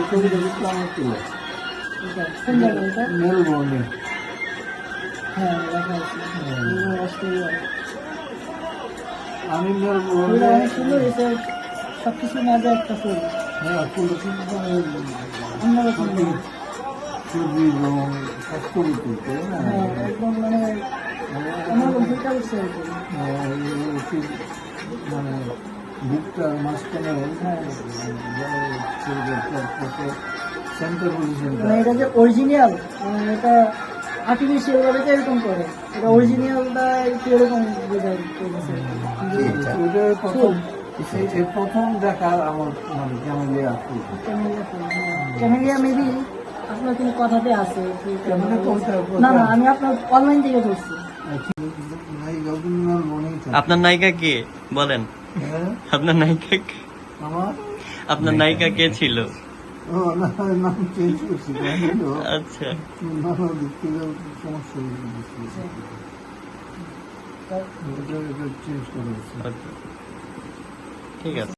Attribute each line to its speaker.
Speaker 1: ছবিটা কিন্তু আমার তোলা
Speaker 2: কোন জায়গায় এটা?
Speaker 1: মেলবোর্নে।
Speaker 2: হ্যাঁ, দেখা আছে। অস্ট্রেলিয়া।
Speaker 1: আমি
Speaker 2: ছবিটা
Speaker 1: মেলবোর্নে।
Speaker 2: অনেক সুন্দর হয়েছে। সবকিছু মাঝে একটা ছবি।
Speaker 1: হ্যাঁ, ফুল কিন্তু
Speaker 2: অন্যরকম লাগে।
Speaker 1: ছবি এবং স্বাস্থ্যবতী, তাই না?
Speaker 2: হ্যাঁ, একদম মানে অন্যরকম ফুলটা উঠছে আর কি।
Speaker 1: ঠিক মানে বুকটার মাঝখানে
Speaker 2: হ্যাঁ,
Speaker 1: সেন্টার পজিশনটা।
Speaker 2: মানে এটা যে অরিজিনাল, এটা আর্টিফিশিয়াল ভাবে তো এরকম করে, এটা অরিজিনালটা একটু এরকম বোঝায় চলেছে।
Speaker 1: ওটা প্রথম এই প্রথম দেখা আমার মানে ক্যামেলিয়া ফুল।
Speaker 2: ক্যামেলিয়া মেবি আপনার কোনো কথাতে আছে।
Speaker 1: ক্যামেলিয়া কোনটা?
Speaker 2: না না, আমি আপনার অনলাইন থেকে ধরছি।
Speaker 3: আপনার নায়িকা কে বলেন?
Speaker 1: হ্যাঁ,
Speaker 3: আপনার নায়িকা কে?
Speaker 1: আমার
Speaker 3: আপনার নায়িকা কে ছিল?
Speaker 1: নাম চেঞ্জ করছি।
Speaker 3: আচ্ছা,
Speaker 1: নানা দিক থেকে সমস্যা এটা চেঞ্জ করা হয়েছে।
Speaker 3: আচ্ছা, ঠিক আছে।